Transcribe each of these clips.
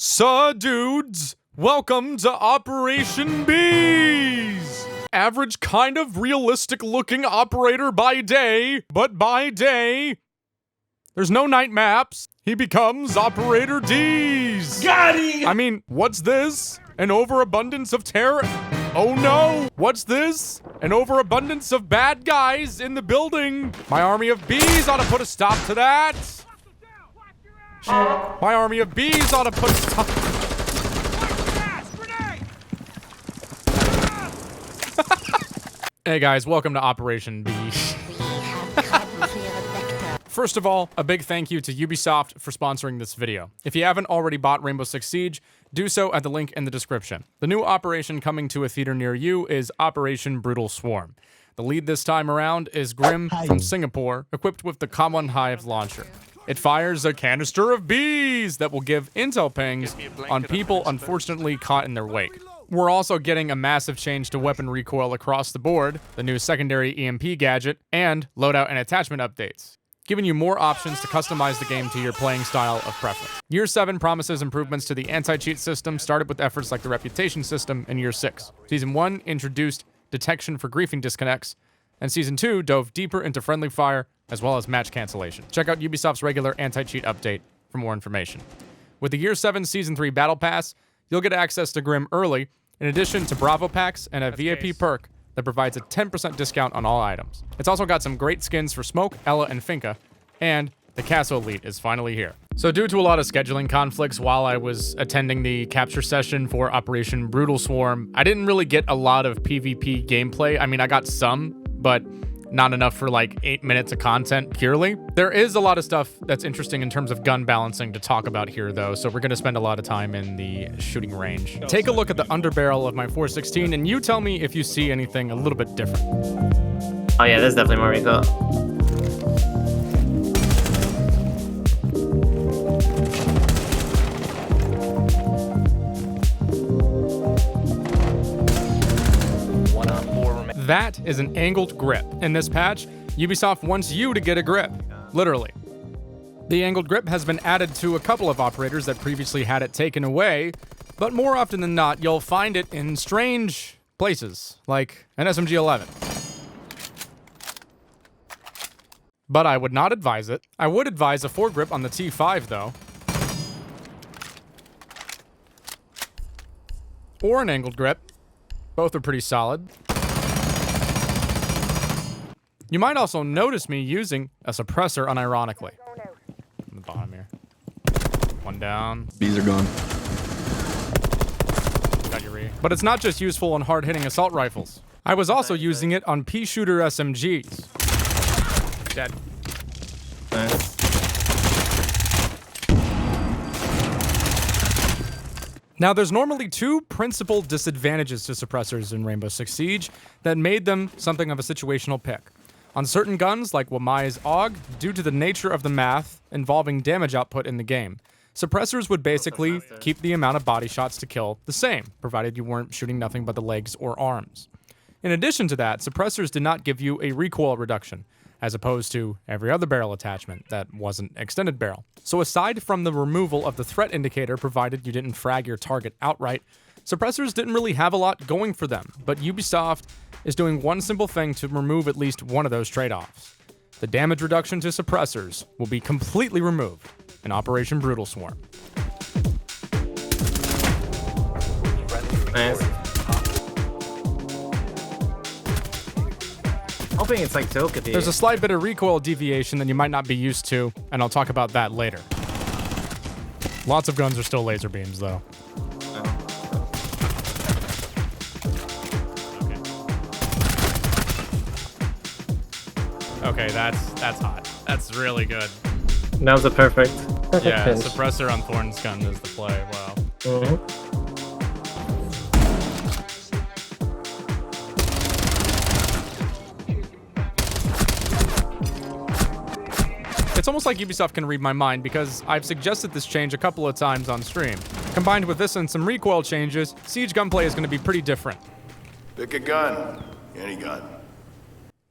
Dudes, welcome to Operation Bees! Average kind of realistic looking operator by day, but by day, there's no night maps. He becomes Operator D's. Got him! I mean, what's this? An overabundance of terror? Oh no! What's this? An overabundance of bad guys in the building. My army of bees ought to put a stop to that. My army of bees ought to put a stop. Hey guys, welcome to Operation B. First of all, a big thank you to Ubisoft for sponsoring this video. If you haven't already bought Rainbow Six Siege, do so at the link in the description. The new operation coming to a theater near you is Operation Brutal Swarm. The lead this time around is Grim from Singapore, equipped with the Common Hive launcher. It fires a canister of bees that will give intel pings on people unfortunately caught in their wake. We're also getting a massive change to weapon recoil across the board, the new secondary EMP gadget, and loadout and attachment updates, giving you more options to customize the game to your playing style of preference. Year 7 promises improvements to the anti-cheat system, started with efforts like the reputation system in Year 6. Season 1 introduced detection for griefing disconnects, and Season 2 dove deeper into friendly fire, as well as match cancellation. Check out Ubisoft's regular anti-cheat update for more information. With the Year 7 Season 3 Battle Pass, you'll get access to Grim early, in addition to Bravo Packs and a VIP perk that provides a 10% discount on all items. It's also got some great skins for Smoke, Ella, and Finka, and the Castle Elite is finally here. So due to a lot of scheduling conflicts while I was attending the capture session for Operation Brutal Swarm, I didn't really get a lot of PvP gameplay. I mean, I got some, but not enough for like 8 minutes of content purely. There is a lot of stuff that's interesting in terms of gun balancing to talk about here though, so we're gonna spend a lot of time in the shooting range. Take a look at the underbarrel of my 416 and you tell me if you see anything a little bit different. Oh yeah, there's definitely more recoil. That is an angled grip. In this patch, Ubisoft wants you to get a grip, literally. The angled grip has been added to a couple of operators that previously had it taken away, but more often than not, you'll find it in strange places, like an SMG-11. But I would not advise it. I would advise a foregrip on the T5 though. Or an angled grip. Both are pretty solid. You might also notice me using a suppressor unironically. On the bottom here. One down. Bees are gone. Got your re. But it's not just useful on hard-hitting assault rifles. I was also using it on pea-shooter SMGs. Dead. Nice. Now, there's normally two principal disadvantages to suppressors in Rainbow Six Siege that made them something of a situational pick. On certain guns, like Wamai's AUG, due to the nature of the math involving damage output in the game, suppressors would basically keep the amount of body shots to kill the same, provided you weren't shooting nothing but the legs or arms. In addition to that, suppressors did not give you a recoil reduction, as opposed to every other barrel attachment that wasn't extended barrel. So aside from the removal of the threat indicator provided you didn't frag your target outright, suppressors didn't really have a lot going for them, but Ubisoft is doing one simple thing to remove at least one of those trade-offs. The damage reduction to suppressors will be completely removed in Operation Brutal Swarm. Nice. Hoping it's like Tilka. There's a slight bit of recoil deviation that you might not be used to, and I'll talk about that later. Lots of guns are still laser beams, though. Okay, that's hot. That's really good. That was a perfect Yeah, pinch. suppressor on Thorn's gun is the play. Wow. It's almost like Ubisoft can read my mind because I've suggested this change a couple of times on stream. Combined with this and some recoil changes, Siege gunplay is going to be pretty different. Pick a gun. Any gun.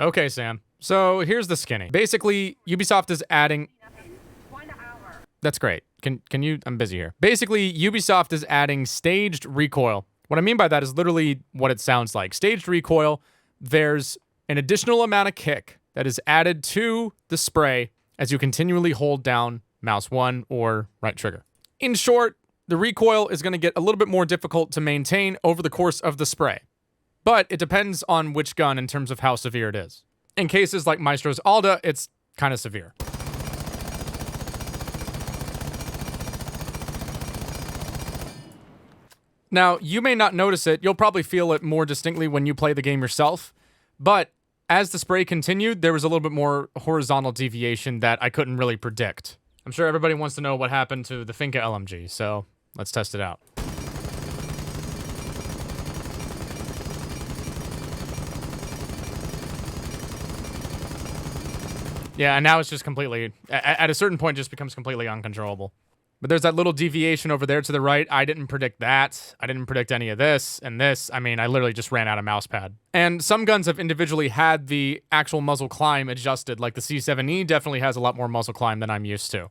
Okay, Sam. So here's the skinny. Basically, Ubisoft is adding... That's great. Can you? I'm busy here. Basically, Ubisoft is adding staged recoil. What I mean by that is literally what it sounds like. Staged recoil, there's an additional amount of kick that is added to the spray as you continually hold down mouse 1 or right trigger. In short, the recoil is going to get a little bit more difficult to maintain over the course of the spray. But it depends on which gun in terms of how severe it is. In cases like Maestro's Alda, it's kind of severe. Now, you may not notice it. You'll probably feel it more distinctly when you play the game yourself. But as the spray continued, there was a little bit more horizontal deviation that I couldn't really predict. I'm sure everybody wants to know what happened to the Finca LMG, so let's test it out. Yeah, and now it's just completely, at a certain point, it just becomes completely uncontrollable. But there's that little deviation over there to the right. I didn't predict that. I didn't predict any of this and this. I mean, I literally just ran out of mouse pad. And some guns have individually had the actual muzzle climb adjusted. Like the C7E definitely has a lot more muzzle climb than I'm used to.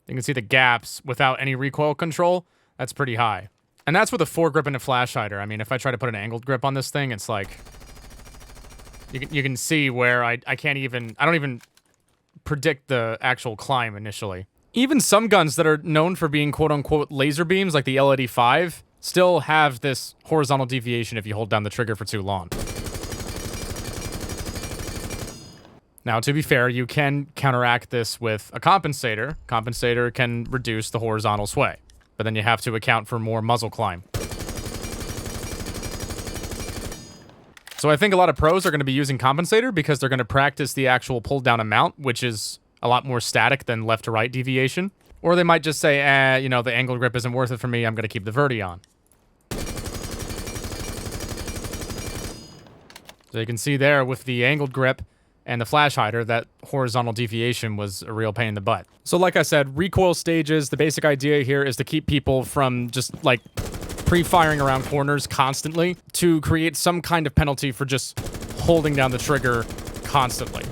You can see the gaps without any recoil control. That's pretty high. And that's with a foregrip and a flash hider. I mean, if I try to put an angled grip on this thing, it's like... You can see where I don't even predict the actual climb initially. Even some guns that are known for being quote-unquote laser beams, like the L85, still have this horizontal deviation if you hold down the trigger for too long. Now, to be fair, you can counteract this with a compensator. Compensator can reduce the horizontal sway, but then you have to account for more muzzle climb. So I think a lot of pros are going to be using compensator because they're going to practice the actual pull-down amount, which is a lot more static than left to right deviation. Or they might just say, you know, the angled grip isn't worth it for me. I'm going to keep the verti on. So you can see there with the angled grip and the flash hider, that horizontal deviation was a real pain in the butt. So like I said, recoil stages, the basic idea here is to keep people from just like pre-firing around corners constantly to create some kind of penalty for just holding down the trigger constantly.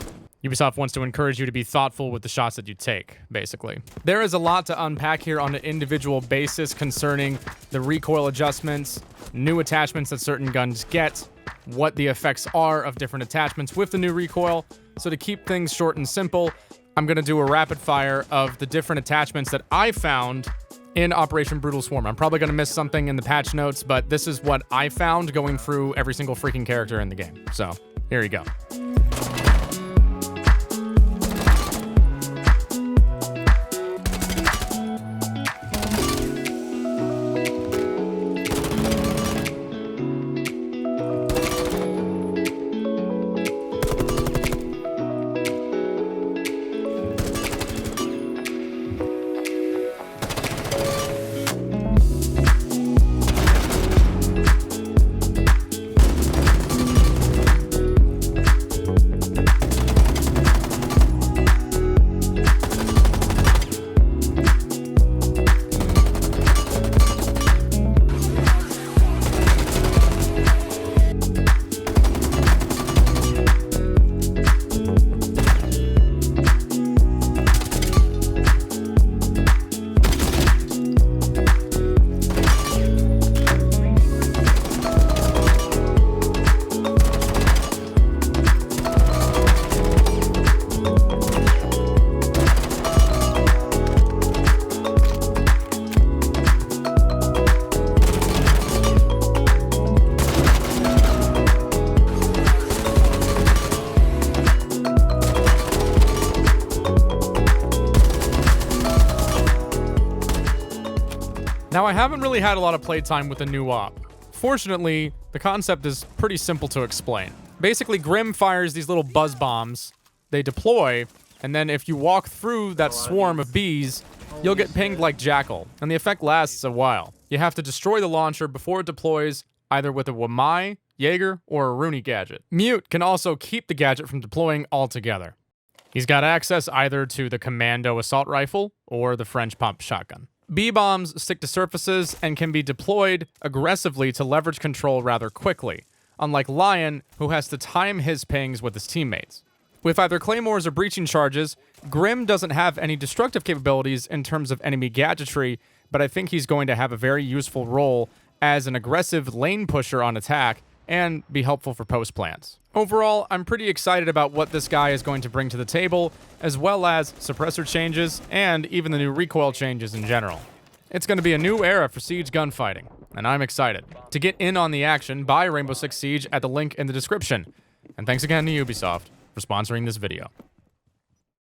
Ubisoft wants to encourage you to be thoughtful with the shots that you take, basically. There is a lot to unpack here on an individual basis concerning the recoil adjustments, new attachments that certain guns get, what the effects are of different attachments with the new recoil. So to keep things short and simple, I'm going to do a rapid fire of the different attachments that I found in Operation Brutal Swarm. I'm probably going to miss something in the patch notes, but this is what I found going through every single freaking character in the game. So here you go. Now, I haven't really had a lot of playtime with the new op. Fortunately, the concept is pretty simple to explain. Basically, Grim fires these little buzz bombs, they deploy, and then if you walk through that swarm of bees, you'll get pinged like Jackal, and the effect lasts a while. You have to destroy the launcher before it deploys, either with a Wamai, Jaeger, or a Rooney gadget. Mute can also keep the gadget from deploying altogether. He's got access either to the Commando assault rifle or the French pump shotgun. B-bombs stick to surfaces and can be deployed aggressively to leverage control rather quickly, unlike Lion, who has to time his pings with his teammates. With either claymores or breaching charges, Grim doesn't have any destructive capabilities in terms of enemy gadgetry, but I think he's going to have a very useful role as an aggressive lane pusher on attack and be helpful for post plants. Overall, I'm pretty excited about what this guy is going to bring to the table, as well as suppressor changes and even the new recoil changes in general. It's going to be a new era for Siege gunfighting, and I'm excited. To get in on the action, buy Rainbow Six Siege at the link in the description. And thanks again to Ubisoft for sponsoring this video.